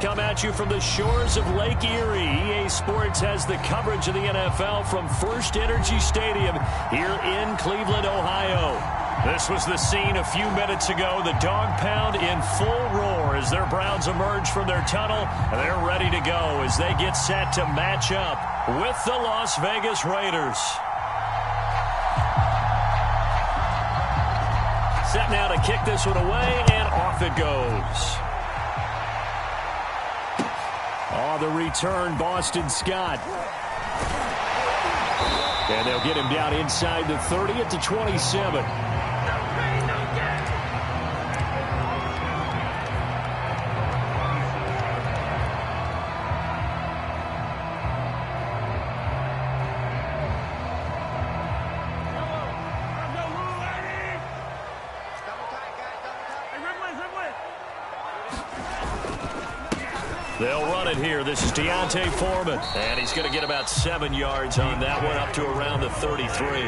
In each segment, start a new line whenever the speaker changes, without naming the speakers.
come at you from the shores of Lake Erie. EA Sports has the coverage of the NFL from First Energy Stadium here in Cleveland, Ohio. This was the scene a few minutes ago. The dog pound in full roar as their Browns emerge from their tunnel. They're ready to go as they get set to match up with the Las Vegas Raiders. Set now to kick this one away, and off it goes. On the return, Boston Scott. And they'll get him down inside the 30 at the 27. They'll run it here. This is Deontay Foreman. And he's going to get about 7 yards on that one, up to around the 33.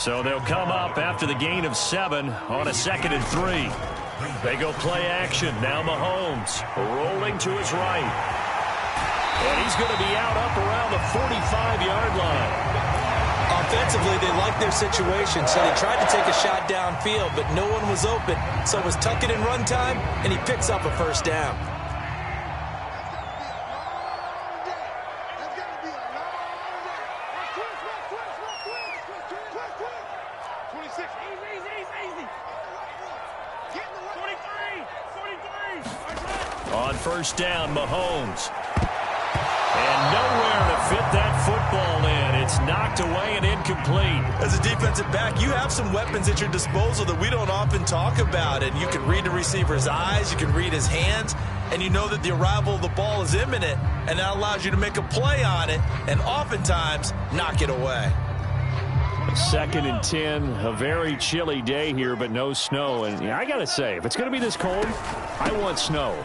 So they'll come up after the gain of 7 on a 2nd and 3. They go play action. Now Mahomes rolling to his right. And he's going to be out up around the 45-yard line.
Offensively, they like their situation, so they tried to take a shot downfield, but no one was open. So it was tuck it in run time, and he picks up a first down.
On first down, Mahomes. And nowhere to fit that football in. It's knocked away and incomplete.
As a defensive back, you have some weapons at your disposal that we don't often talk about. And you can read the receiver's eyes, you can read his hands, and you know that the arrival of the ball is imminent, and that allows you to make a play on it and oftentimes knock it away.
2nd and 10, a very chilly day here, but no snow. And yeah, I got to say, if it's going to be this cold, I want snow.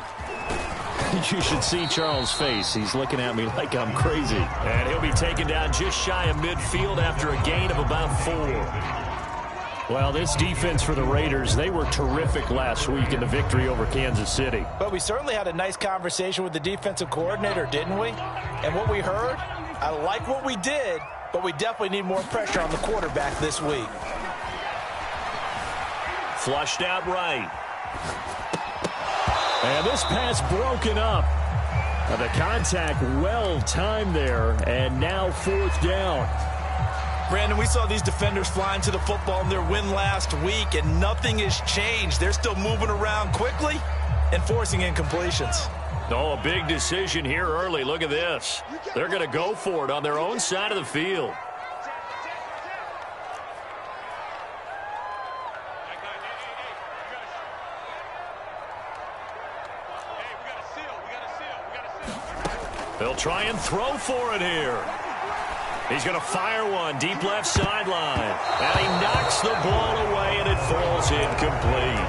You should see Charles' face. He's looking at me like I'm crazy. And he'll be taken down just shy of midfield after a gain of about 4. Well, this defense for the Raiders, they were terrific last week in the victory over Kansas City.
But we certainly had a nice conversation with the defensive coordinator, didn't we? And what we heard, I like what we did, but we definitely need more pressure on the quarterback this week.
Flushed out right. And this pass broken up. The contact well timed there, and now 4th down.
Brandon, we saw these defenders flying to the football in their win last week, and nothing has changed. They're still moving around quickly and forcing incompletions.
Oh, a big decision here early. Look at this. They're going to go for it on their own side of the field. They'll try and throw for it here. He's going to fire one deep left sideline. And he knocks the ball away, and it falls incomplete.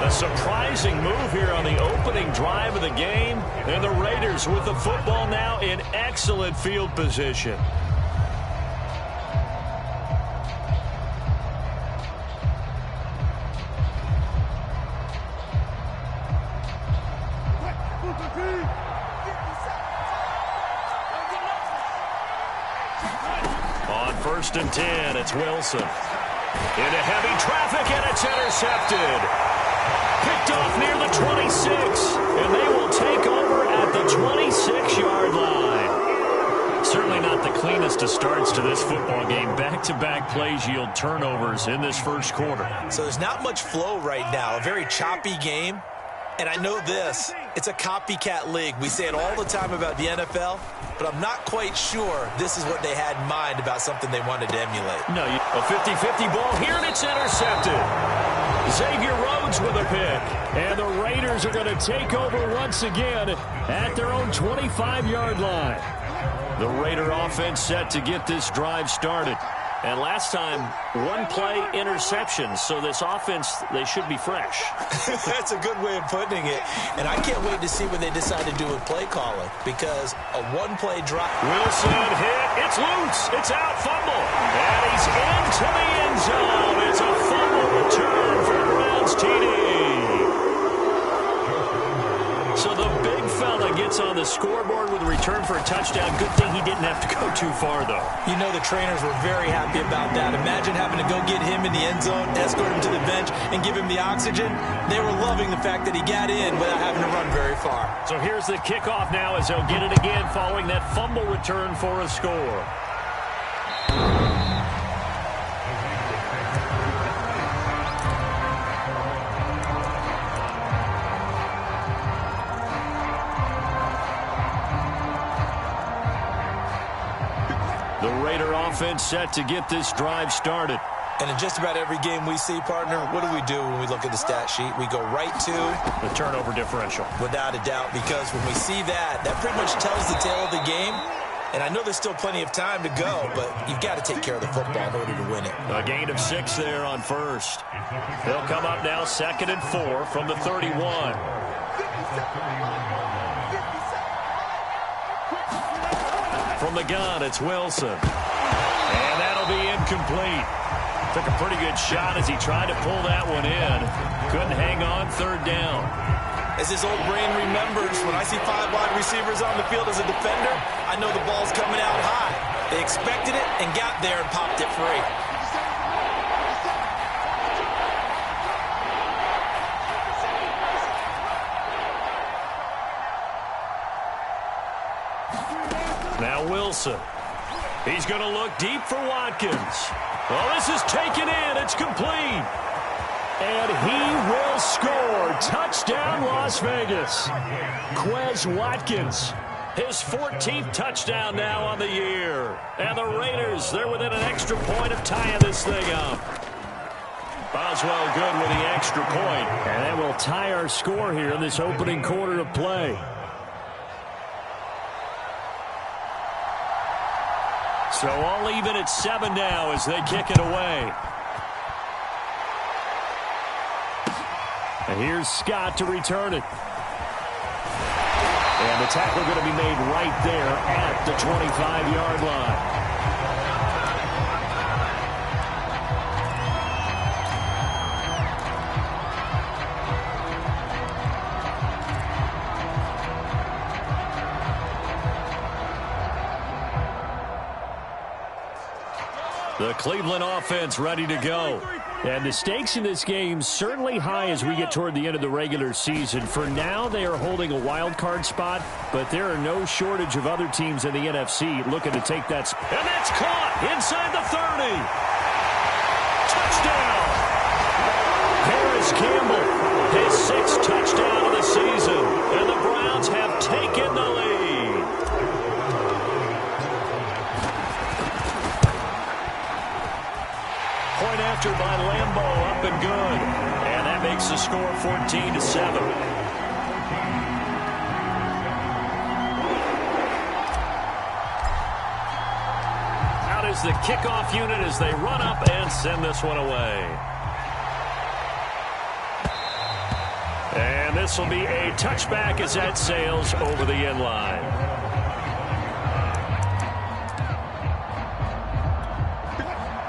A surprising move here on the opening drive of the game. And the Raiders with the football now in excellent field position. On 1st and 10, it's Wilson. Into heavy traffic, and it's intercepted. Picked off near the 26, and they will take over at the 26-yard line. Certainly not the cleanest of starts to this football game. Back-to-back plays yield turnovers in this first quarter.
So there's not much flow right now. A very choppy game. And I know this, it's a copycat league. We say it all the time about the NFL, but I'm not quite sure this is what they had in mind about something they wanted to emulate.
No, a 50-50 ball here, and it's intercepted. Xavier Rhodes with a pick. And the Raiders are going to take over once again at their own 25-yard line. The Raider offense set to get this drive started. And last time, one play interception. So this offense, they should be fresh.
That's a good way of putting it. And I can't wait to see what they decide to do with play calling, because a one-play drive.
Wilson hit. It's loose. It's out. Fumble. And he's into the end zone. It's a fumble return for Browns TD. So the big fella points on the scoreboard with a return for a touchdown. Good thing he didn't have to go too far, though.
You know the trainers were very happy about that. Imagine having to go get him in the end zone, escort him to the bench, and give him the oxygen. They were loving the fact that he got in without having to run very far.
So here's the kickoff now as they'll get it again following that fumble return for a score. The Raider offense set to get this drive started.
And in just about every game we see, partner, what do we do when we look at the stat sheet? We go right to
the turnover differential.
Without a doubt, because when we see that, that pretty much tells the tale of the game. And I know there's still plenty of time to go, but you've got to take care of the football in order to win it.
A gain of 6 there on first. They'll come up now 2nd and 4 from the 31. From the gun, it's Wilson. And that'll be incomplete. Took a pretty good shot as he tried to pull that one in. Couldn't hang on, 3rd down.
As his old brain remembers, when I see 5 wide receivers on the field as a defender, I know the ball's coming out high. They expected it and got there and popped it free.
Now Wilson. He's going to look deep for Watkins. Well, this is taken in. It's complete. And he will score. Touchdown, Las Vegas. Quez Watkins. His 14th touchdown now on the year. And the Raiders, they're within an extra point of tying this thing up. Boswell good with the extra point. And that will tie our score here in this opening quarter of play. So all even at 7 now as they kick it away. And here's Scott to return it. And the tackle going to be made right there at the 25-yard line. The Cleveland offense ready to go. And the stakes in this game certainly high as we get toward the end of the regular season. For now, they are holding a wild card spot, but there are no shortage of other teams in the NFC looking to take that. And that's caught inside the 30. Touchdown! Paris Campbell, his 6th touchdown of the season. And the Browns have taken the lead. Point after by Lambeau, up and good. And that makes the score 14-7. Out is the kickoff unit as they run up and send this one away. And this will be a touchback as that sails over the end line.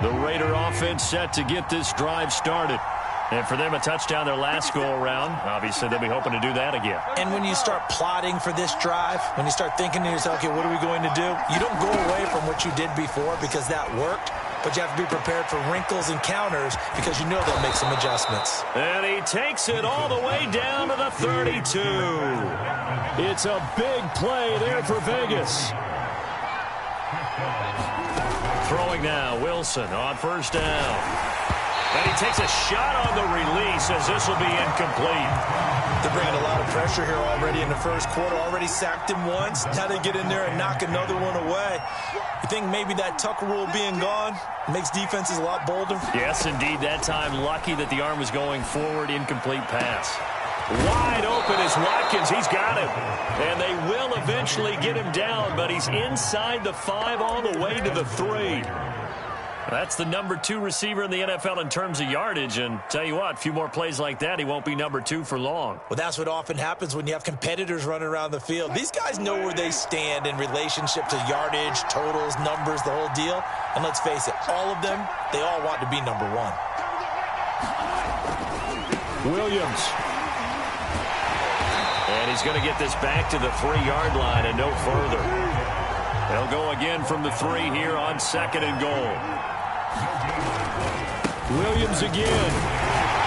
The Raider offense set to get this drive started. And for them, a touchdown their last go-around. Obviously, they'll be hoping to do that again.
And when you start plotting for this drive, when you start thinking to yourself, okay, what are we going to do? You don't go away from what you did before because that worked, but you have to be prepared for wrinkles and counters because you know they'll make some adjustments.
And he takes it all the way down to the 32. It's a big play there for Vegas. Throwing now, Wilson on 1st down. And he takes a shot on the release as this will be incomplete.
They're bringing a lot of pressure here already in the first quarter. Already sacked him once. Now they get in there and knock another one away. You think maybe that Tucker rule being gone makes defenses a lot bolder?
Yes, indeed. That time, lucky that the arm was going forward. Incomplete pass. Wide open is Watkins. He's got him. And they will eventually get him down, but he's inside the 5 all the way to the 3. That's the number 2 receiver in the NFL in terms of yardage. And tell you what, a few more plays like that, he won't be number 2 for long.
Well, that's what often happens when you have competitors running around the field. These guys know where they stand in relationship to yardage, totals, numbers, the whole deal. And let's face it, all of them, they all want to be number 1.
Williams. And he's going to get this back to the 3-yard line and no further. They'll go again from the 3 here on 2nd and goal. Williams again.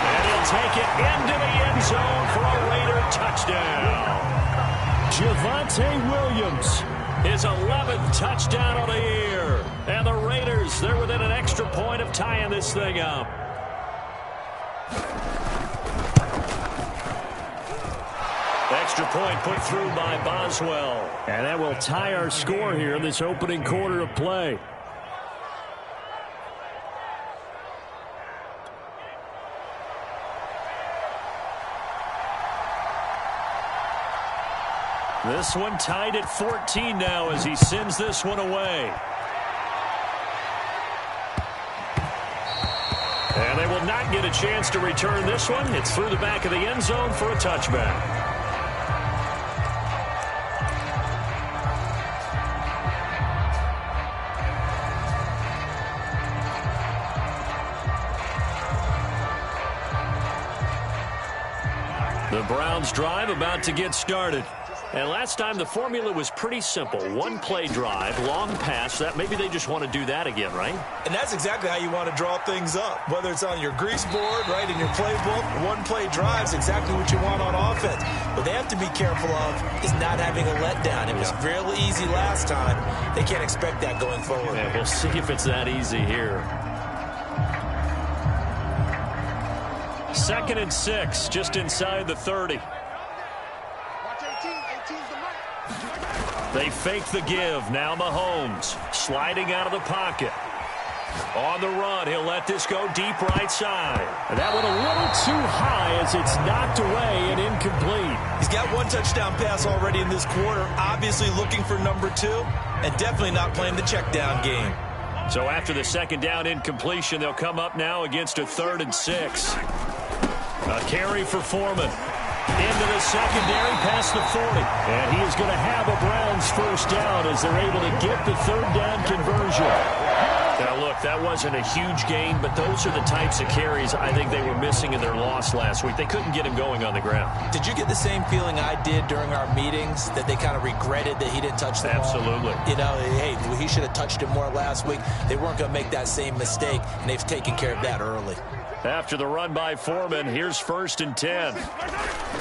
And he'll take it into the end zone for a Raider touchdown. Javonte Williams, his 11th touchdown on the year. And the Raiders, they're within an extra point of tying this thing up. Extra point put through by Boswell. And that will tie our score here in this opening quarter of play. This one tied at 14 now as he sends this one away. And they will not get a chance to return this one. It's through the back of the end zone for a touchback. The Browns drive about to get started. And last time the formula was pretty simple. One play drive, long pass. That maybe they just want to do that again, right?
And that's exactly how you want to draw things up. Whether it's on your grease board, right, in your playbook, one play drive is exactly what you want on offense. What they have to be careful of is not having a letdown. It was real easy last time. They can't expect that going forward.
Yeah, we'll see if it's that easy here. 2nd and 6, just inside the 30. They fake the give. Now Mahomes sliding out of the pocket. On the run, he'll let this go deep right side. And that went a little too high as it's knocked away and incomplete.
He's got one touchdown pass already in this quarter. Obviously looking for number 2 and definitely not playing the check down game.
So after the 2nd down incompletion, they'll come up now against a 3rd and 6. A carry for Foreman. Into the secondary past the 40. And he is going to have a Browns first down as they're able to get the 3rd down conversion. Now, look, that wasn't a huge gain, but those are the types of carries I think they were missing in their loss last week. They couldn't get him going on the ground.
Did you get the same feeling I did during our meetings, that they kind of regretted that he didn't touch the ball?
Absolutely.
You know, hey, he should have touched it more last week. They weren't going to make that same mistake, and they've taken care of that early.
After the run by Foreman, here's 1st and 10.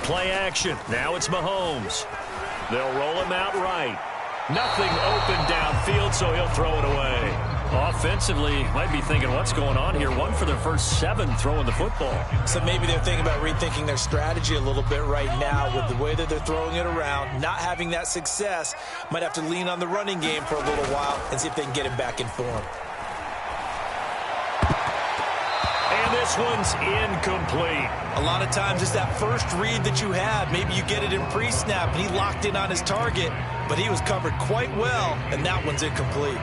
Play action. Now it's Mahomes. They'll roll him out right. Nothing open downfield, so he'll throw it away. Offensively, might be thinking, what's going on here? 1 for their first 7 throwing the football.
So maybe they're thinking about rethinking their strategy a little bit right now with the way that they're throwing it around. Not having that success, might have to lean on the running game for a little while and see if they can get him back in form.
And this one's incomplete.
A lot of times it's that first read that you have. Maybe you get it in pre-snap, and he locked in on his target, but he was covered quite well, and that one's incomplete.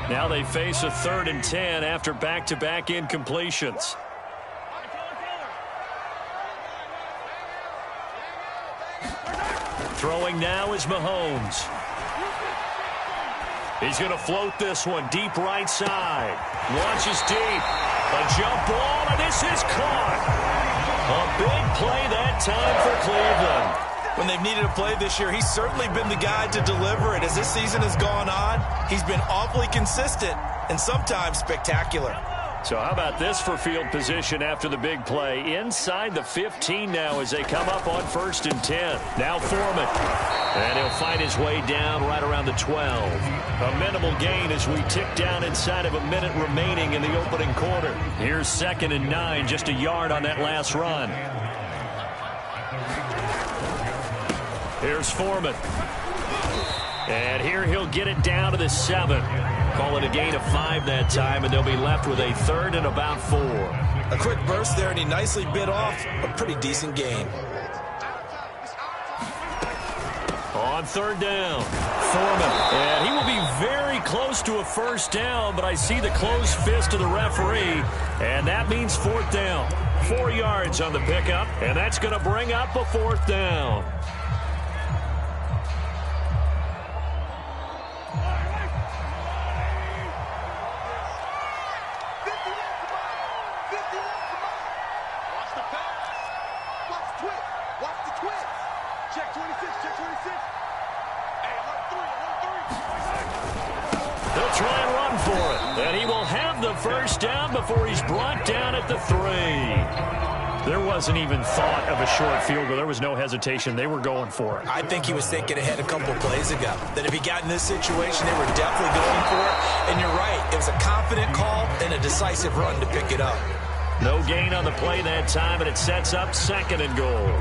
Now they face a 3rd and 10 after back-to-back incompletions. Throwing now is Mahomes. He's going to float this one deep right side. Launches deep. A jump ball, and this is caught. A big play that time for Cleveland.
When they've needed a play this year, he's certainly been the guy to deliver it. As this season has gone on, he's been awfully consistent and sometimes spectacular.
So how about this for field position after the big play? Inside the 15 now as they come up on 1st and 10. Now Foreman. And he'll find his way down right around the 12. A minimal gain as we tick down inside of a minute remaining in the opening quarter. Here's 2nd and 9, just a yard on that last run. Here's Foreman. And here he'll get it down to the 7. Call it a gain of 5 that time, and they'll be left with a 3rd and about 4.
A quick burst there, and he nicely bit off a pretty decent gain.
On 3rd down, Foreman. And he will be very close to a first down, but I see the closed fist of the referee, and that means 4th down. 4 yards on the pickup, and that's going to bring up a 4th down. They'll try and run for it. And he will have the first down before he's brought down at the 3. There wasn't even thought of a short field goal. There was no hesitation. They were going for it.
I think he was thinking ahead a couple plays ago. That if he got in this situation, they were definitely going for it. And you're right. It was a confident call and a decisive run to pick it up.
No gain on the play that time, and it sets up 2nd and goal.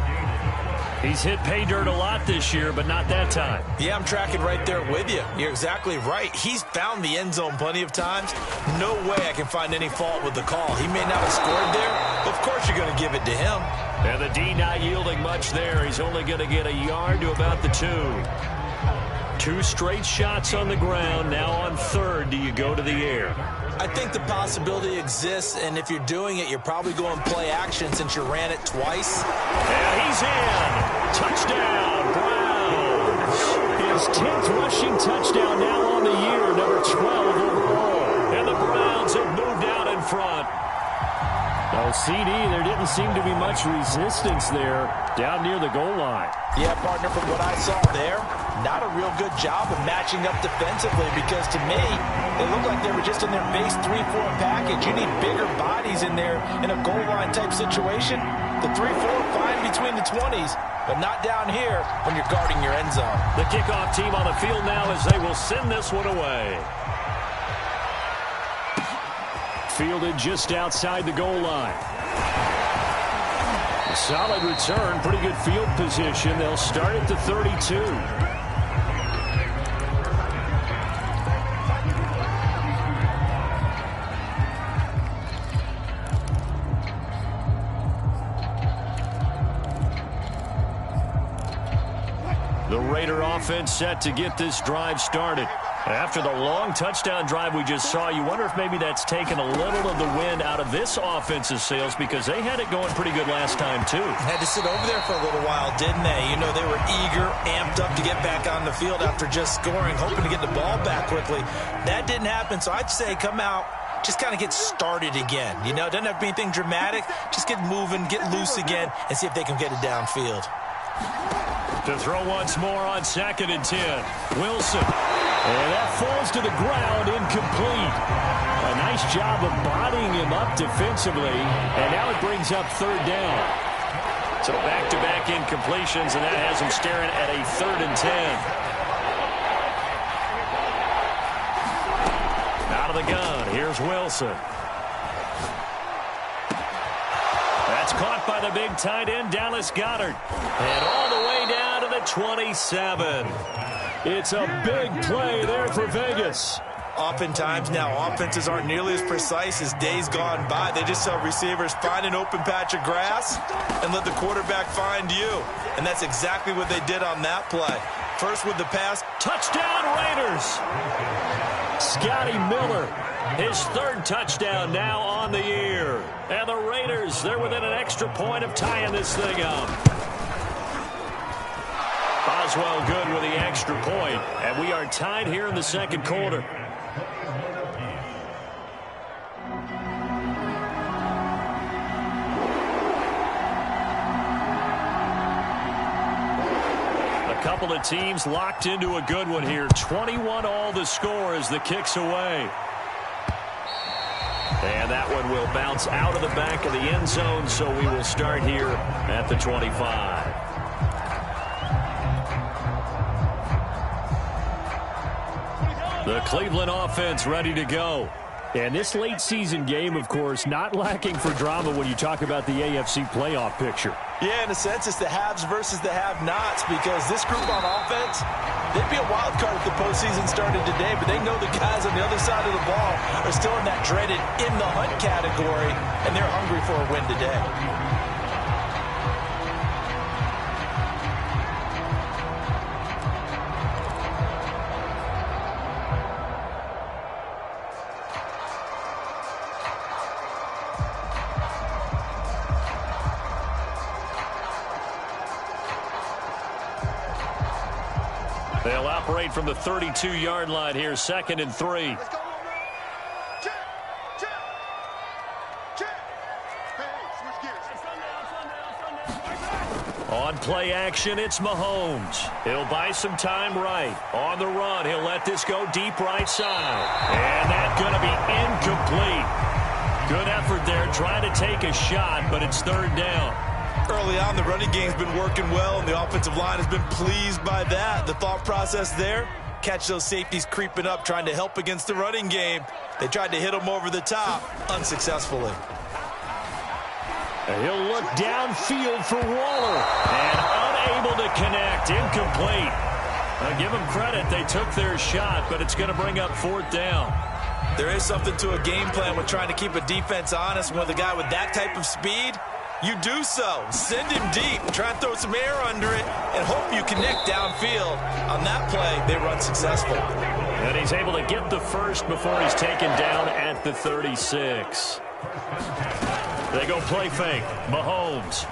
He's hit pay dirt a lot this year, but not that time.
Yeah, I'm tracking right there with you. You're exactly right. He's found the end zone plenty of times. No way I can find any fault with the call. He may not have scored there, but of course you're going to give it to him.
And the D not yielding much there. He's only going to get a yard to about the 2. 2 straight shots on the ground. Now on 3rd, do you go to the air?
I think the possibility exists, and if you're doing it, you're probably going play action since you ran it twice.
And he's in. Touchdown, Browns. His 10th rushing touchdown now on the year, number 12 overall. And the Browns have moved out in front. Well, CD, there didn't seem to be much resistance there down near the goal line.
Yeah, partner, from what I saw there, not a real good job of matching up defensively because to me, it looked like they were just in their base 3-4 package. You need bigger bodies in there in a goal line type situation. The 3-4 fine between the 20s, but not down here when you're guarding your end zone.
The kickoff team on the field now as they will send this one away. Fielded just outside the goal line. Solid return, pretty good field position. They'll start at the 32. The Raider offense set to get this drive started. After the long touchdown drive we just saw, you wonder if maybe that's taken a little of the wind out of this offense's sails because they had it going pretty good last time, too.
Had to sit over there for a little while, didn't they? You know, they were eager, amped up to get back on the field after just scoring, hoping to get the ball back quickly. That didn't happen, so I'd say come out, just kind of get started again. You know, it doesn't have to be anything dramatic. Just get moving, get loose again, and see if they can get it downfield.
To throw once more on 2nd and 10. Wilson. And that falls to the ground, incomplete. A nice job of bodying him up defensively. And now it brings up 3rd down. So back-to-back incompletions, and that has him staring at a 3rd and 10. Out of the gun, here's Wilson. That's caught by the big tight end, Dallas Goedert. And all the way down to the 27. It's a big play there for Vegas.
Oftentimes now, offenses aren't nearly as precise as days gone by. They just tell receivers, find an open patch of grass and let the quarterback find you. And that's exactly what they did on that play. First with the pass.
Touchdown, Raiders. Scotty Miller, his 3rd touchdown now on the year. And the Raiders, they're within an extra point of tying this thing up. Boswell good with the extra point, and we are tied here in the 2nd quarter. A couple of teams locked into a good one here. 21 all the score as the kick's away. And that one will bounce out of the back of the end zone, so we will start here at the 25. The Cleveland offense ready to go. And this late season game, of course, not lacking for drama when you talk about the AFC playoff picture.
Yeah, in a sense, it's the haves versus the have-nots because this group on offense, they'd be a wild card if the postseason started today, but they know the guys on the other side of the ball are still in that dreaded in-the-hunt category, and they're hungry for a win today.
They'll operate from the 32-yard line here, 2nd and 3.
Let's go, check, check, check. Hey, switch gears.
On play action, it's Mahomes. He'll buy some time right. On the run, he'll let this go deep right side. And that's going to be incomplete. Good effort there, trying to take a shot, but it's third down.
Early on, the running game's been working well, and the offensive line has been pleased by that. The thought process there, catch those safeties creeping up, trying to help against the running game. They tried to hit them over the top, unsuccessfully.
And he'll look downfield for Waller, and unable to connect, incomplete. Give them credit, they took their shot, but it's going to bring up fourth down.
There is something to a game plan with trying to keep a defense honest. With a guy with that type of speed, you do so. Send him deep, try and throw some air under it, and hope you connect downfield. On that play, they were unsuccessful.
And he's able to get the first before he's taken down at the 36. They go play fake. Mahomes.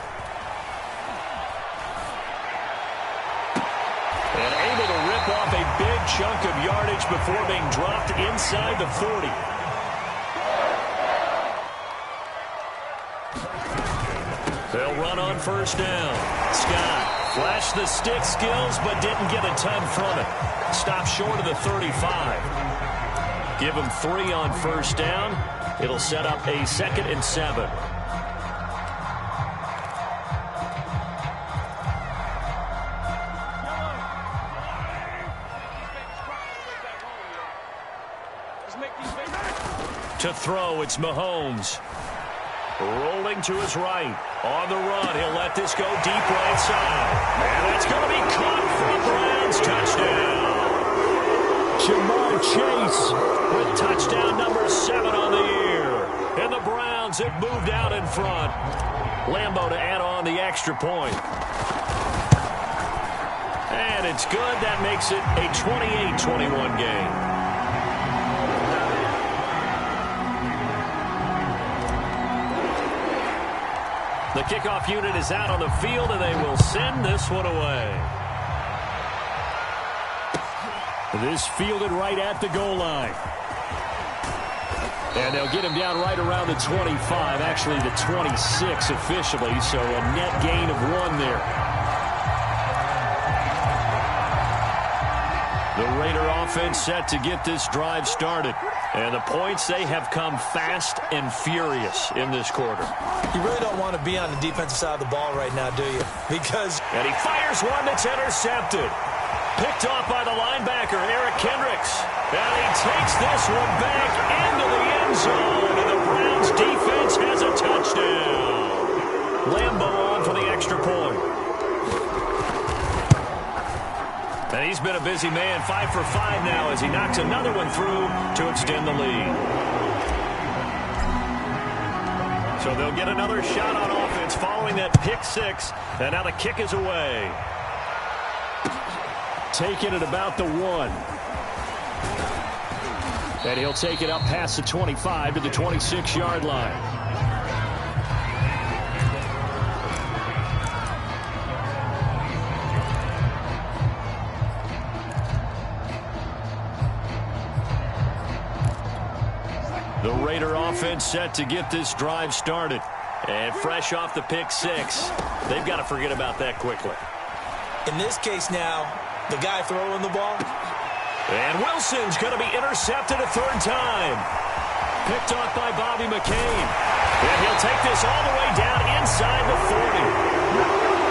And able to rip off a big chunk of yardage before being dropped inside the 40. They'll run on first down. Scott flashed the stick skills but didn't get a ton from it. Stopped short of the 35. Give him 3 on first down. It'll set up a 2nd and 7. To throw, it's Mahomes. Rolling to his right. On the run, he'll let this go deep right side. And it's going to be caught for a Browns touchdown. Jamar Chase with touchdown number 7 on the year. And the Browns have moved out in front. Lambeau to add on the extra point. And it's good. That makes it a 28-21 game. The kickoff unit is out on the field, and they will send this one away. This fielded right at the goal line. And they'll get him down right around the 25, actually the 26 officially, so a net gain of 1 there. The Raider offense set to get this drive started. And the points, they have come fast and furious in this quarter.
You really don't want to be on the defensive side of the ball right now, do you? Because...
And he fires one that's intercepted. Picked off by the linebacker, Eric Kendricks. And he takes this one back into the end zone. And the Browns defense has a touchdown. Lambeau on for the extra point. And he's been a busy man, 5 for 5 now as he knocks another one through to extend the lead. So they'll get another shot on offense following that pick 6. And now the kick is away. Taking it about the 1. And he'll take it up past the 25 to the 26-yard line. The Raider offense set to get this drive started. And fresh off the pick 6, they've got to forget about that quickly.
In this case now, the guy throwing the ball.
And Wilson's going to be intercepted a 3rd time. Picked off by Bobby McCain. And he'll take this all the way down inside the 40.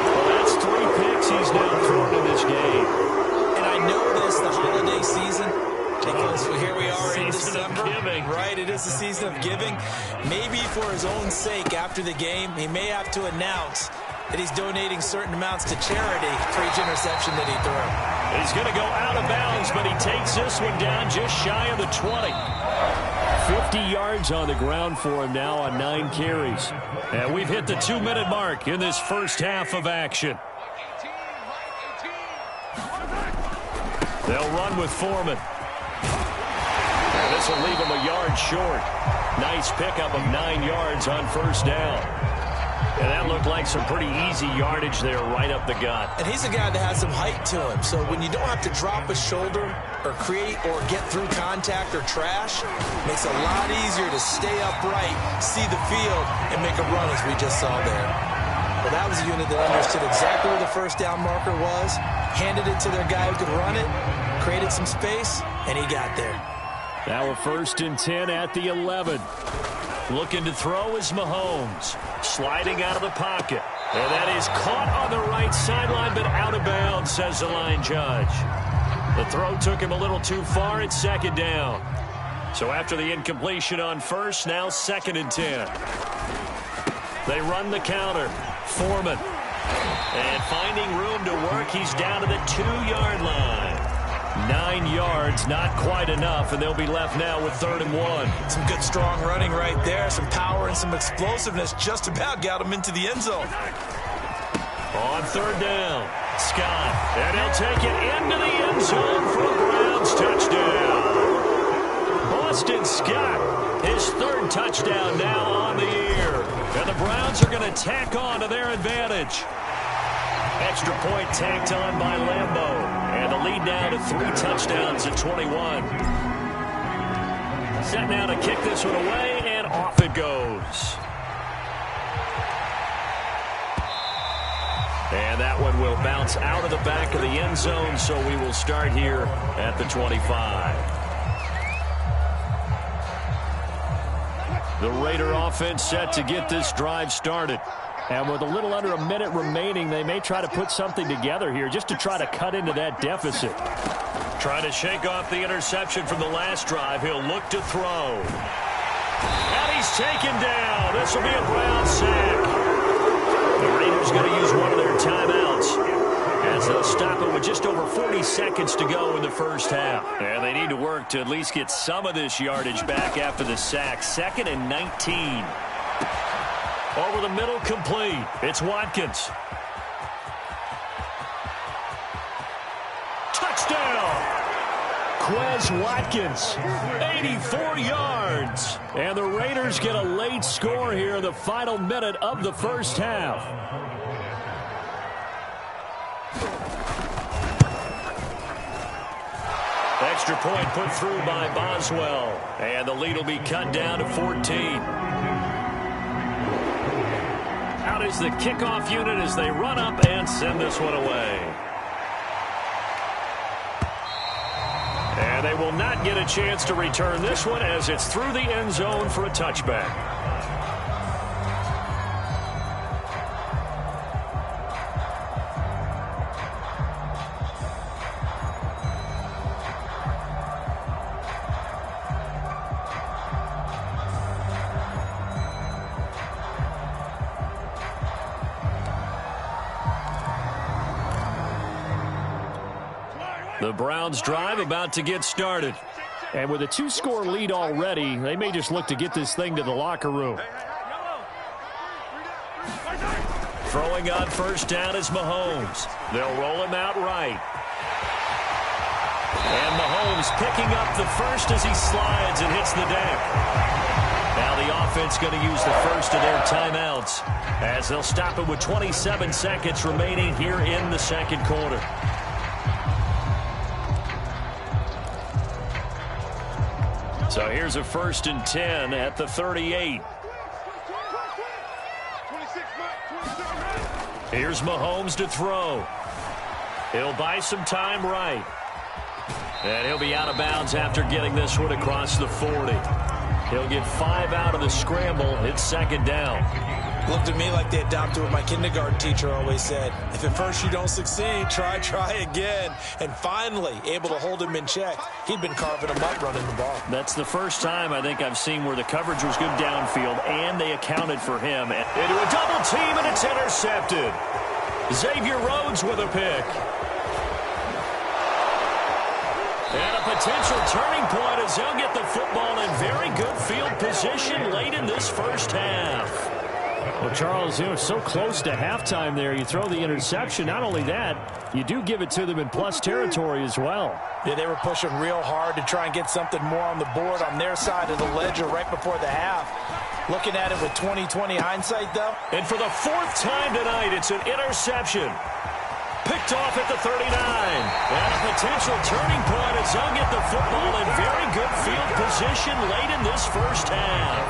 Well, that's 3 picks he's now thrown in this game.
And I know this, the holiday season, because here we are in December. Right, it is the season of giving. Maybe for his own sake after the game, he may have to announce that he's donating certain amounts to charity for each interception that he threw.
He's going to go out of bounds, but he takes this one down just shy of the 20. 50 yards on the ground for him now on 9 carries. And we've hit the 2-minute mark in this first half of action. They'll run with Foreman. And this will leave him a yard short. Nice pickup of 9 yards on first down. And that looked like some pretty easy yardage there right up the gut.
And he's a guy that has some height to him. So when you don't have to drop a shoulder or create or get through contact or trash, makes it a lot easier to stay upright, see the field, and make a run as we just saw there.
Well,
that was a unit that understood exactly where the first down marker was, handed it to their guy who could run it, created some space, and he got there.
Now a 1st and 10 at the 11. Looking to throw is Mahomes. Sliding out of the pocket. And that is caught on the right sideline, but out of bounds, says the line judge. The throw took him a little too far. It's 2nd down. So after the incompletion on 1st, now 2nd and 10. They run the counter. Foreman. And finding room to work, he's down to the 2-yard line. 9 yards, not quite enough, and they'll be left now with 3rd and 1.
Some good, strong running right there. Some power and some explosiveness just about got him into the end zone.
On 3rd down, Scott. And he'll take it into the end zone for a Browns touchdown. Boston Scott, his 3rd touchdown now on the year. And the Browns are going to tack on to their advantage. Extra point tacked on by Lambeau. And the lead now to 3 touchdowns at 21. Set now to kick this one away, and off it goes. And that one will bounce out of the back of the end zone, so we will start here at the 25. The Raider offense set to get this drive started. And with a little under a minute remaining, they may try to put something together here just to try to cut into that deficit. Trying to shake off the interception from the last drive. He'll look to throw. And he's taken down. This will be a Brown sack. The Raiders going to use one of their timeouts as they'll stop it with just over 40 seconds to go in the first half. And they need to work to at least get some of this yardage back after the sack. 2nd and 19. Over the middle, complete. It's Watkins. Touchdown! Quez Watkins, 84 yards. And the Raiders get a late score here in the final minute of the first half. Extra point put through by Boswell. And the lead will be cut down to 14. Out is the kickoff unit as they run up and send this one away. And they will not get a chance to return this one as it's through the end zone for a touchback. The Browns drive about to get started. And with a 2-score lead already, they may just look to get this thing to the locker room. Throwing on 1st down is Mahomes. They'll roll him out right. And Mahomes picking up the first as he slides and hits the deck. Now the offense going to use the first of their timeouts as they'll stop it with 27 seconds remaining here in the 2nd quarter. So here's a 1st and 10 at the 38. Here's Mahomes to throw. He'll buy some time right. And he'll be out of bounds after getting this one across the 40. He'll get 5 out of the scramble. It's 2nd down.
Looked at me like they adopted what my kindergarten teacher always said. If at first you don't succeed, try again. And finally, able to hold him in check. He'd been carving him up running the ball.
That's the first time I think I've seen where the coverage was good downfield, and they accounted for him. Into a double team, and it's intercepted. Xavier Rhodes with a pick. And a potential turning point as they'll get the football in very good field position late in this first half. Well, Charles, so close to halftime there. You throw the interception. Not only that, you do give it to them in plus territory as well.
Yeah, they were pushing real hard to try and get something more on the board on their side of the ledger right before the half. Looking at it with 20/20 hindsight, though.
And for the 4th time tonight, it's an interception. Picked off at the 39. And a potential turning point as they'll get the football in very good field position late in this first half.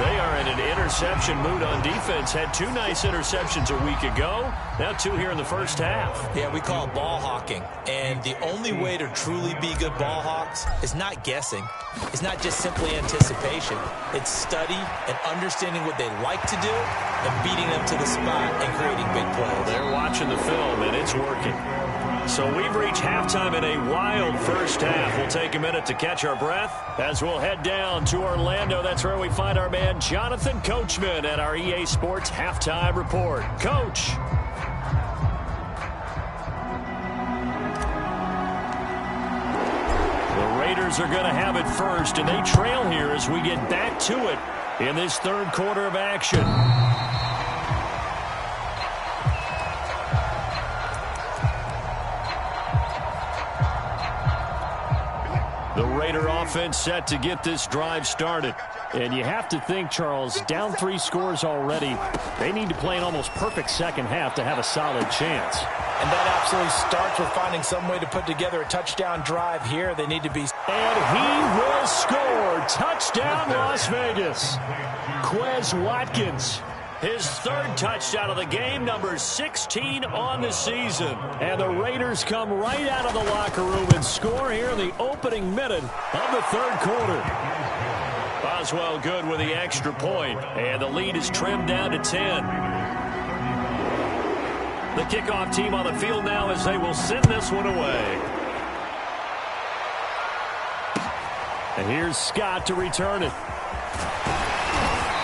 They are in an interception mood on defense. Had 2 nice interceptions a week ago. Now 2 here in the first half.
Yeah, we call it ball hawking. And the only way to truly be good ball hawks is not guessing. It's not just simply anticipation. It's study and understanding what they like to do and beating them to the spot and creating big plays.
They're watching the film, and it's working. So we've reached halftime in a wild first half. We'll take a minute to catch our breath as we'll head down to Orlando. That's where we find our man Jonathan Coachman at our EA Sports Halftime Report. Coach. The Raiders are going to have it first, and they trail here as we get back to it in this third quarter of action. The Raider offense set to get this drive started. And you have to think, Charles, down 3 scores already. They need to play an almost perfect second half to have a solid chance.
And that absolutely starts with finding some way to put together a touchdown drive here. They need to be...
And he will score. Touchdown, Las Vegas. Quez Watkins. His 3rd touchdown of the game, number 16 on the season. And the Raiders come right out of the locker room and score here in the opening minute of the third quarter. Boswell good with the extra point, and the lead is trimmed down to 10. The kickoff team on the field now as they will send this one away. And here's Scott to return it.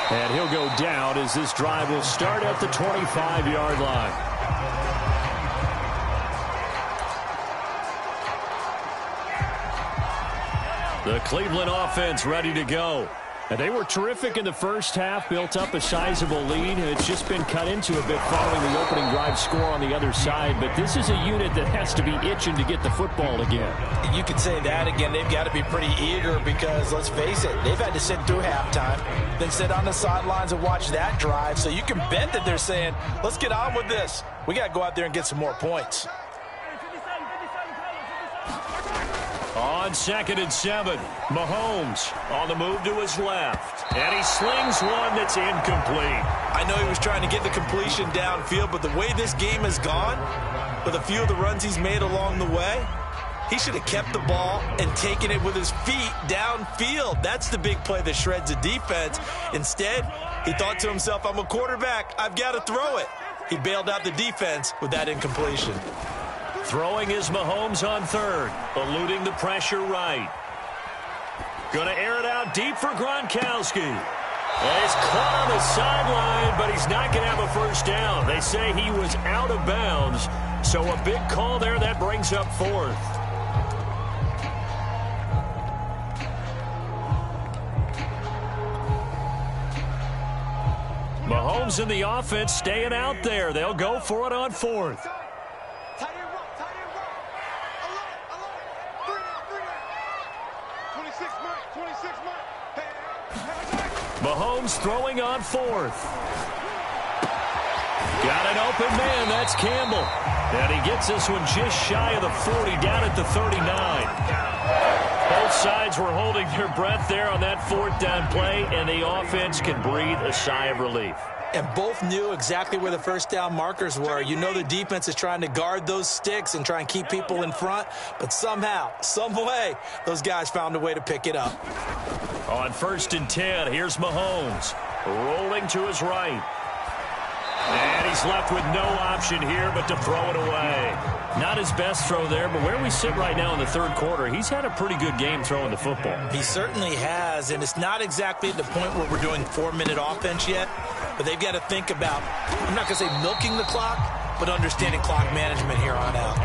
And he'll go down as this drive will start at the 25-yard line. The Cleveland offense ready to go. And they were terrific in the first half, built up a sizable lead. It's just been cut into a bit following the opening drive score on the other side. But this is a unit that has to be itching to get the football again.
You could say that again. They've got to be pretty eager because, let's face it, they've had to sit through halftime, then sit on the sidelines and watch that drive. So you can bet that they're saying, let's get on with this. We got to go out there and get some more points.
On 2nd and 7, Mahomes on the move to his left. And he slings one that's incomplete.
I know he was trying to get the completion downfield, but the way this game has gone, with a few of the runs he's made along the way, he should have kept the ball and taken it with his feet downfield. That's the big play that shreds the defense. Instead, he thought to himself, I'm a quarterback. I've got to throw it. He bailed out the defense with that incompletion.
Throwing is Mahomes on 3rd, eluding the pressure right. Going to air it out deep for Gronkowski. And he's caught on the sideline, but he's not going to have a first down. They say he was out of bounds, so a big call there that brings up 4th. Mahomes and the offense staying out there. They'll go for it on 4th. Mahomes throwing on 4th. Got an open man. That's Campbell. And he gets this one just shy of the 40, down at the 39. Both sides were holding their breath there on that 4th down play, and the offense can breathe a sigh of relief.
And both knew exactly where the first down markers were. You know the defense is trying to guard those sticks and try and keep people in front, but somehow, some way, those guys found a way to pick it up.
On 1st and 10, here's Mahomes rolling to his right. And he's left with no option here but to throw it away. Not his best throw there, but where we sit right now in the third quarter, he's had a pretty good game throwing the football.
He certainly has, and it's not exactly at the point where we're doing 4-minute offense yet, but they've got to think about, I'm not going to say milking the clock, but understanding clock management here on out.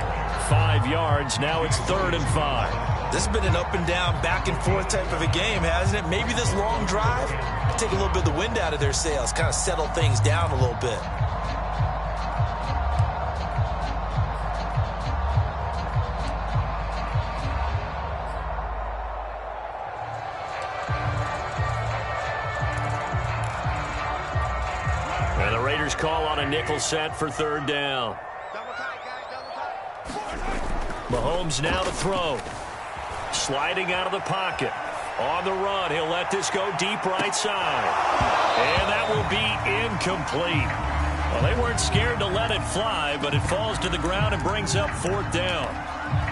5 yards, now it's 3rd and 5.
This has been an up and down, back and forth type of a game, hasn't it? Maybe this long drive could take a little bit of the wind out of their sails, kind of settle things down a little bit.
And the Raiders call on a nickel set for 3rd down. Mahomes now to throw. Sliding out of the pocket. On the run, he'll let this go deep right side. And that will be incomplete. Well, they weren't scared to let it fly, but it falls to the ground and brings up 4th down.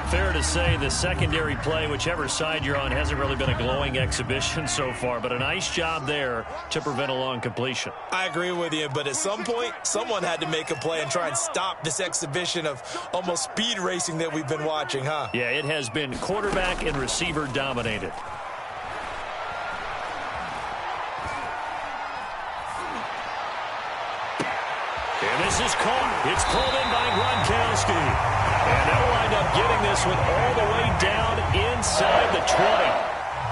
Fair to say the secondary play, whichever side you're on, hasn't really been a glowing exhibition so far, but a nice job there to prevent a long completion.
I agree with you, but at some point, someone had to make a play and try and stop this exhibition of almost speed racing that we've been watching, huh?
Yeah, it has been quarterback and receiver dominated. And this is caught. It's pulled in by Gronkowski. And they'll wind up getting this one all the way down inside the 20.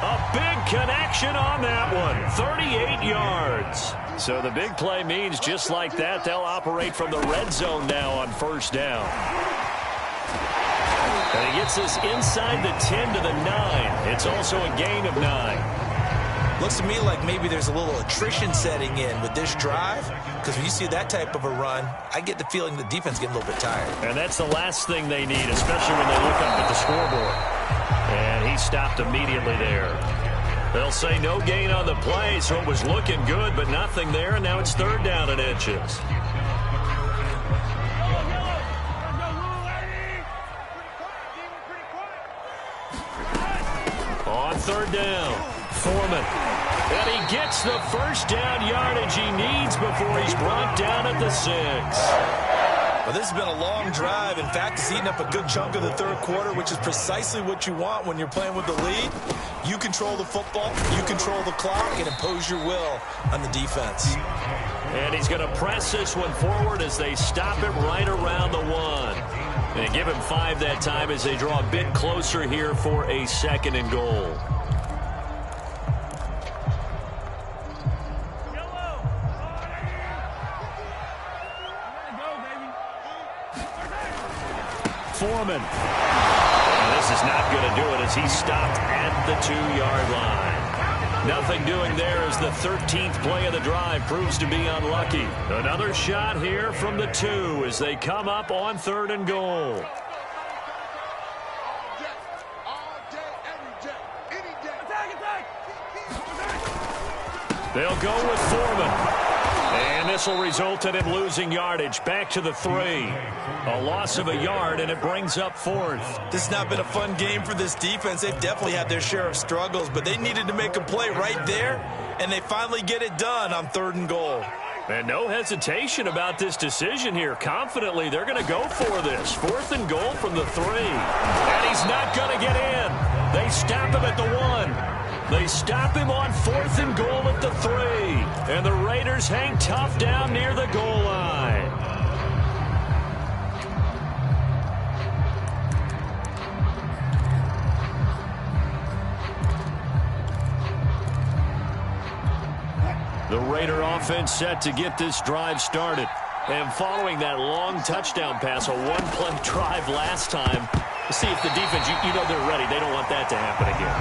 A big connection on that one. 38 yards. So the big play means just like that, they'll operate from the red zone now on 1st down. And he gets this inside the 10 to the 9. It's also a gain of 9.
Looks to me like maybe there's a little attrition setting in with this drive, because when you see that type of a run, I get the feeling the defense getting a little bit tired.
And that's the last thing they need, especially when they look up at the scoreboard. And he stopped immediately there. They'll say no gain on the play, so it was looking good, but nothing there, and now it's 3rd down and inches. On 3rd down. Foreman. And he gets the 1st down yardage he needs before he's brought down at the 6.
Well, this has been a long drive. In fact, it's eaten up a good chunk of the 3rd quarter, which is precisely what you want when you're playing with the lead. You control the football, you control the clock, and impose your will on the defense.
And he's going to press this one forward as they stop it right around the 1. And give him 5 that time as they draw a bit closer here for a 2nd and goal. Foreman. And this is not going to do it as he's stopped at the 2-yard line. Nothing doing there as the 13th play of the drive proves to be unlucky. Another shot here from the 2 as they come up on 3rd and goal. They'll go with Foreman. And this will result in him losing yardage back to the 3. A loss of a yard, and it brings up 4th.
This has not been a fun game for this defense. They've definitely had their share of struggles, but they needed to make a play right there, and they finally get it done on 3rd and goal.
And no hesitation about this decision here. Confidently, they're going to go for this. 4th and goal from the 3. And he's not going to get in. They stop him at the 1. They stop him on 4th and goal at the 3. And the Raiders hang tough down near the goal line. The Raider offense set to get this drive started. And following that long touchdown pass, a one-play drive last time, to see if the defense, you know they're ready. They don't want that to happen again.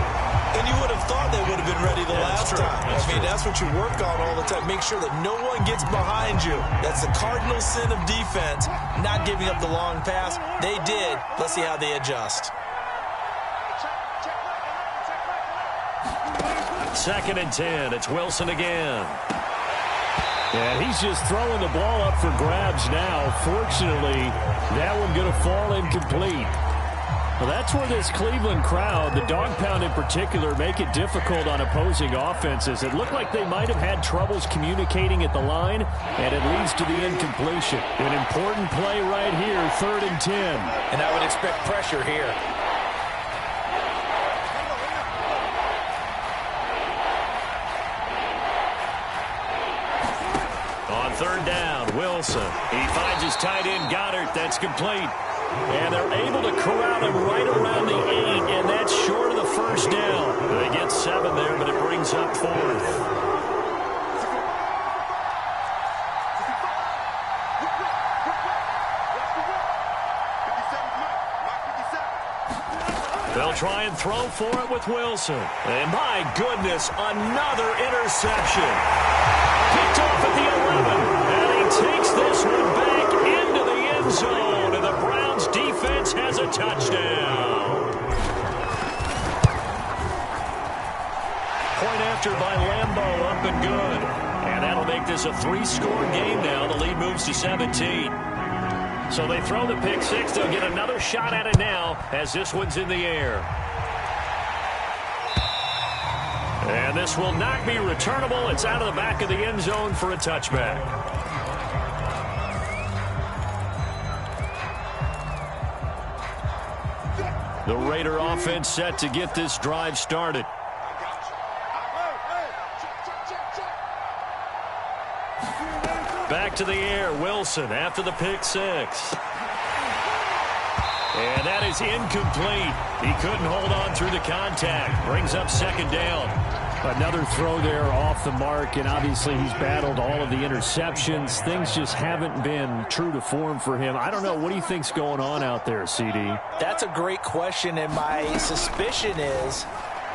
And you would have thought they would have been ready the last time. That's what you work on all the time. Make sure that no one gets behind you. That's the cardinal sin of defense, not giving up the long pass. They did. Let's see how they adjust.
2nd and 10. It's Wilson again. And he's just throwing the ball up for grabs now. Fortunately, that one going to fall incomplete. Well, that's where this Cleveland crowd, the dog pound in particular, make it difficult on opposing offenses. It looked like they might have had troubles communicating at the line, and it leads to the incompletion. An important play right here, 3rd and 10.
And I would expect pressure here.
On 3rd down, Wilson. He finds his tight end, Goddard. That's complete. And they're able to corral him right around the 8, and that's short of the 1st down. They get 7 there, but it brings up 4th. They'll try and throw for it with Wilson. And my goodness, another interception. Picked off at the 11. And he takes this one back into the end zone. And the Browns defense has a touchdown. Monster by Lambeau, up and good. And that'll make this a 3-score game now. The lead moves to 17. So they throw the pick six. They'll get another shot at it now as this one's in the air. And this will not be returnable. It's out of the back of the end zone for a touchback. The Raider offense set to get this drive started. Back to the air, Wilson after the pick six. And that is incomplete. He couldn't hold on through the contact. Brings up second down.
Another throw there off the mark, and obviously he's battled all of the interceptions. Things just haven't been true to form for him. I don't know. What do you think's going on out there, CD?
That's a great question, and my suspicion is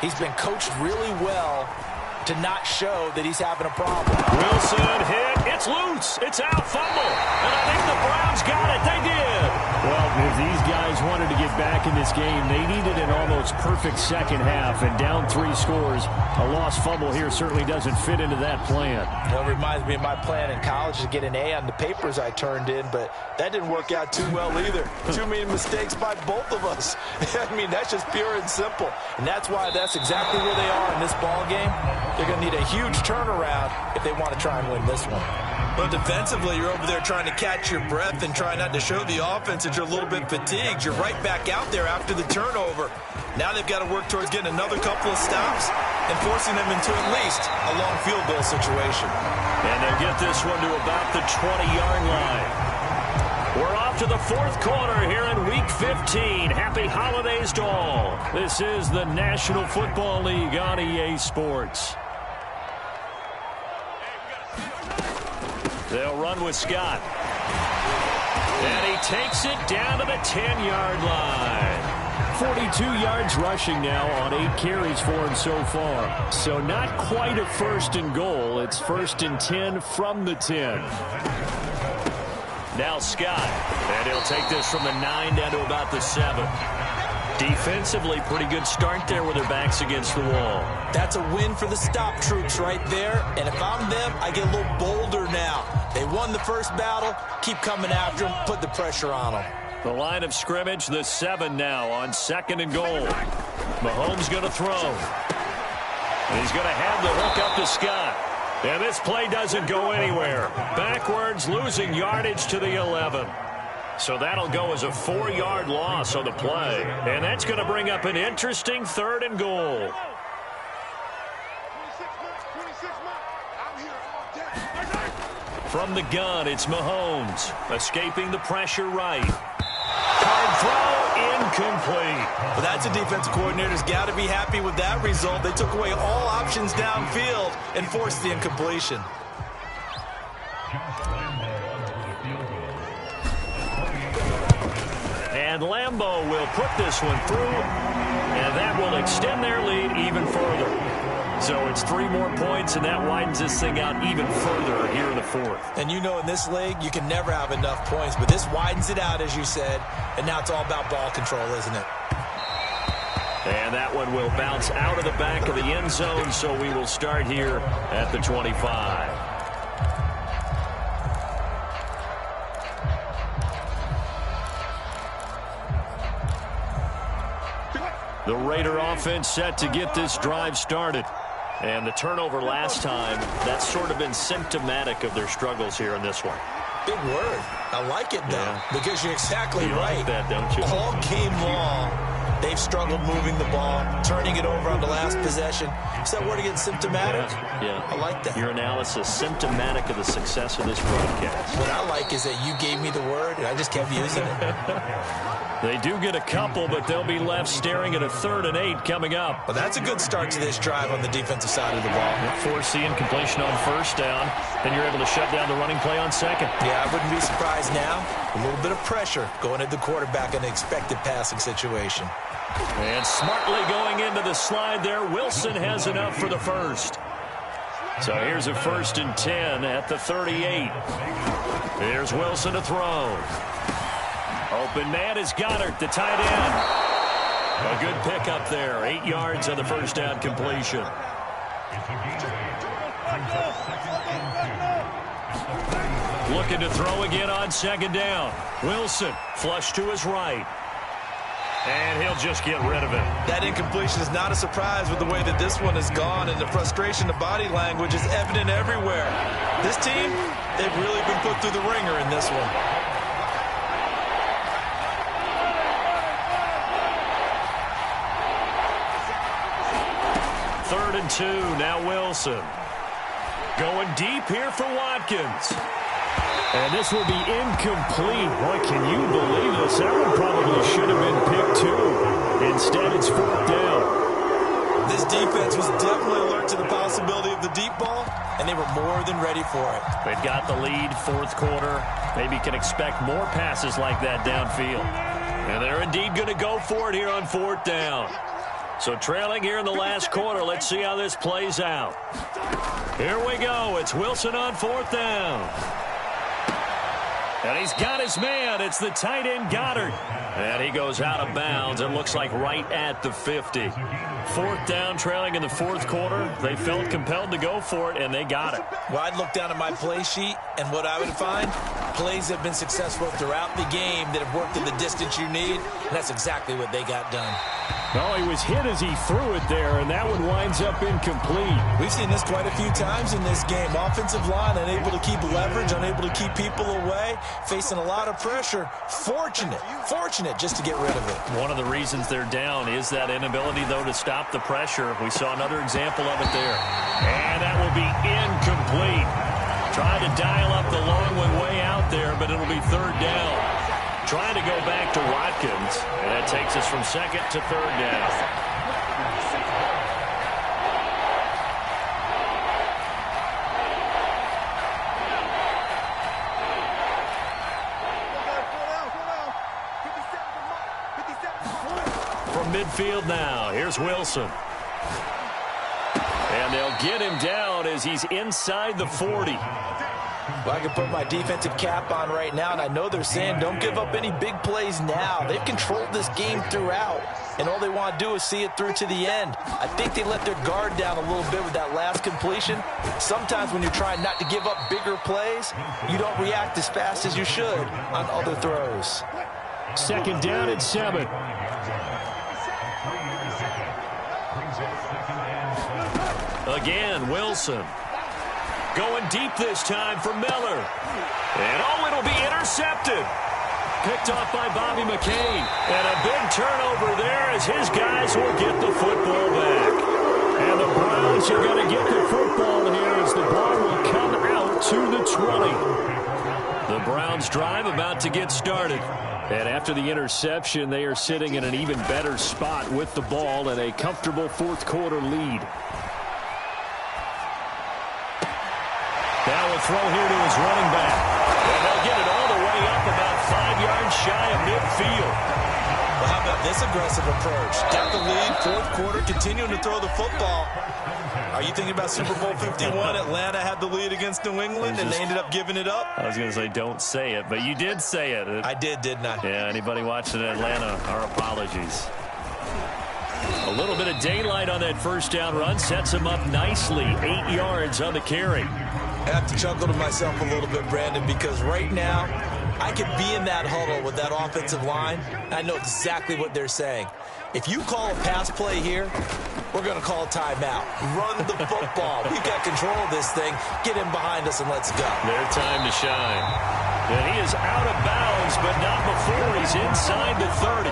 he's been coached really well to not show that he's having a problem.
Wilson hit. It's loose. It's out. Fumble. And I think the Browns got it. They did.
Well, if these guys wanted to get back in this game, they needed an almost perfect second half, and down 3 scores. A lost fumble here certainly doesn't fit into that plan.
Well, it reminds me of my plan in college to get an A on the papers I turned in, but that didn't work out too well either. Too many mistakes by both of us. I mean, that's just pure and simple. And that's why that's exactly where they are in this ball game. They're going to need a huge turnaround if they want to try and win this one.
Well, defensively, you're over there trying to catch your breath and try not to show the offense that you're a little bit fatigued. You're right back out there after the turnover. Now they've got to work towards getting another couple of stops and forcing them into at least a long field goal situation.
And they'll get this one to about the 20-yard line. We're off to the fourth quarter here in Week 15. Happy holidays to all. This is the National Football League on EA Sports. They'll run with Scott. And he takes it down to the 10-yard line.
42 yards rushing now on 8 carries for him so far. So not quite a first and goal. It's first and 10 from the 10.
Now Scott. And he'll take this from the 9 down to about the 7. Defensively, pretty good start there with their backs against the wall.
That's a win for the stop troops right there. And if I'm them, I get a little bolder now. They won the first battle. Keep coming after them. Put the pressure on them.
The line of scrimmage, the 7 now on second and goal. Mahomes going to throw. And he's going to have the hook up to Scott. And this play doesn't go anywhere. Backwards, losing yardage to the 11. So that'll go as a 4-yard loss on the play. And that's going to bring up an interesting third and goal. From the gun, it's Mahomes. Escaping the pressure right. Hard throw, incomplete.
Well, that's a defensive coordinator's got to be happy with that result. They took away all options downfield and forced the incompletion.
And Lambeau will put this one through, and that will extend their lead even further. So it's 3 more points, and that widens this thing out even further here in the fourth.
And you know in this league, you can never have enough points, but this widens it out, as you said, and now it's all about ball control, isn't it?
And that one will bounce out of the back of the end zone, so we will start here at the 25. The Raider offense set to get this drive started. And the turnover last time, that's sort of been symptomatic of their struggles here in this one.
Big word. I like it, though, because you're exactly right.
Like that, don't you?
All game long, they've struggled moving the ball, turning it over on the last possession. Is that word again, symptomatic?
Yeah.
I like that.
Your analysis, symptomatic of the success of this broadcast.
What I like is that you gave me the word, and I just kept using it.
They do get a couple, but they'll be left staring at a 3rd and 8 coming up.
Well, that's a good start to this drive on the defensive side of the ball.
Force the incompletion on first down, then you're able to shut down the running play on second.
Yeah, I wouldn't be surprised now. A little bit of pressure going at the quarterback in an expected passing situation.
And smartly going into the slide there, Wilson has enough for the first. So here's a 1st and 10 at the 38. Here's Wilson to throw. Open man is Goddard, the tight end. A good pickup there. 8 yards on the first down completion.
Looking to throw again on second down. Wilson, flush to his right. And he'll just get rid of it.
That incompletion is not a surprise with the way that this one has gone, and the frustration, the body language is evident everywhere. This team, they've really been put through the ringer in this one.
Third and 2, now Wilson. Going deep here for Watkins. And this will be incomplete. Boy, can you believe this? That one probably should have been picked too. Instead, it's fourth down.
This defense was definitely alert to the possibility of the deep ball, and they were more than ready for it.
They've got the lead, fourth quarter. Maybe can expect more passes like that downfield. And they're indeed going to go for it here on fourth down. So trailing here in the last quarter. Let's see how this plays out. Here we go. It's Wilson on fourth down. And he's got his man. It's the tight end Goddard. And he goes out of bounds. It looks like right at the 50. Fourth down, trailing in the fourth quarter. They felt compelled to go for it, and they got it.
Well, I'd look down at my play sheet, and what I would find, plays have been successful throughout the game that have worked in the distance you need, and that's exactly what they got done.
No, he was hit as he threw it there, and that one winds up incomplete.
We've seen this quite a few times in this game. Offensive line unable to keep leverage, unable to keep people away, facing a lot of pressure. Fortunate just to get rid of it.
One of the reasons they're down is that inability, though, to stop the pressure. We saw another example of it there. And that will be incomplete. Tried to dial up the long one way out there, but it'll be third down. Trying to go back to Watkins, and that takes us from second to third down. Midfield now. Here's Wilson. And they'll get him down as he's inside the 40.
Well, I can put my defensive cap on right now, and I know they're saying don't give up any big plays now. They've controlled this game throughout, and all they want to do is see it through to the end. I think they let their guard down a little bit with that last completion. Sometimes when you're trying not to give up bigger plays, you don't react as fast as you should on other throws.
Second down and 7. Again, Wilson. Going deep this time for Miller. And oh, it'll be intercepted. Picked off by Bobby McCain. And a big turnover there as his guys will get the football back. And the Browns are going to get the football here as the ball will come out to the 20. The Browns drive about to get started. And after the interception, they are sitting in an even better spot with the ball and a comfortable fourth quarter lead. Now a throw here to his running back. And they'll get it all the way up about 5 yards shy of midfield.
Well, how about this aggressive approach? Got the lead, fourth quarter, continuing to throw the football. Are you thinking about Super Bowl 51? Atlanta had the lead against New England, and they ended up giving it up?
I was going to say don't say it, but you did say it.
I did, didn't I?
Yeah, anybody watching Atlanta, our apologies. A little bit of daylight on that first down run sets him up nicely. 8 yards on the carry.
I have to chuckle to myself a little bit, Brandon, because right now I could be in that huddle with that offensive line. I know exactly what they're saying. If you call a pass play here, we're going to call a timeout. Run the football. We've got control of this thing. Get in behind us and let's go.
Their time to shine. And he is out of bounds, but not before he's inside the 30.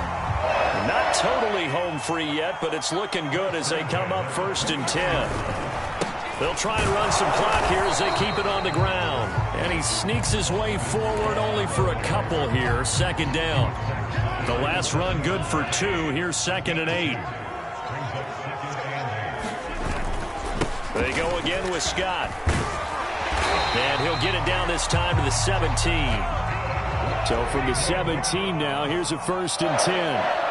Not totally home free yet, but it's looking good as they come up first and 10. They'll try and run some clock here as they keep it on the ground. And he sneaks his way forward only for a couple here. Second down. The last run good for 2. Here's second and 8. They go again with Scott. And he'll get it down this time to the 17. So from the 17 now, here's a first and 10.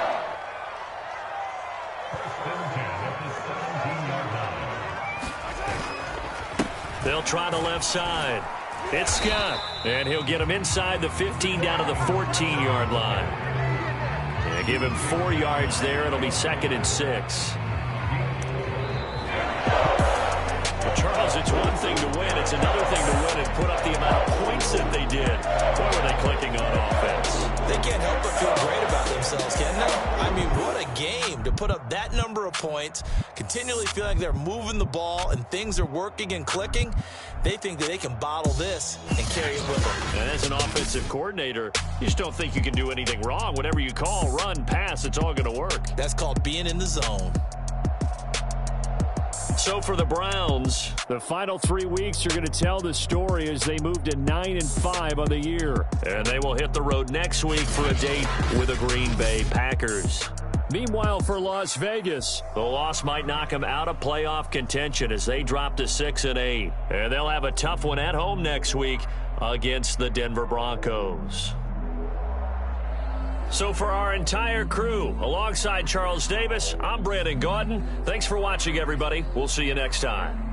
They'll try the left side. It's Scott. And he'll get him inside the 15 down to the 14-yard line. And give him 4 yards there. It'll be second and 6. It's one thing to win. It's another thing to win and put up the amount of points that they did. Boy, were they clicking on offense.
They can't help but feel great about themselves, can they? I mean, what a game to put up that number of points, continually feeling like they're moving the ball and things are working and clicking. They think that they can bottle this and carry it with them.
And as an offensive coordinator, you just don't think you can do anything wrong. Whatever you call, run, pass, it's all going to work.
That's called being in the zone.
So for the Browns, the final 3 weeks are going to tell the story as they move to 9-5 on the year.
And they will hit the road next week for a date with the Green Bay Packers.
Meanwhile, for Las Vegas,
the loss might knock them out of playoff contention as they drop to 6-8. And they'll have a tough one at home next week against the Denver Broncos. So for our entire crew, alongside Charles Davis, I'm Brandon Gaudin. Thanks for watching, everybody. We'll see you next time.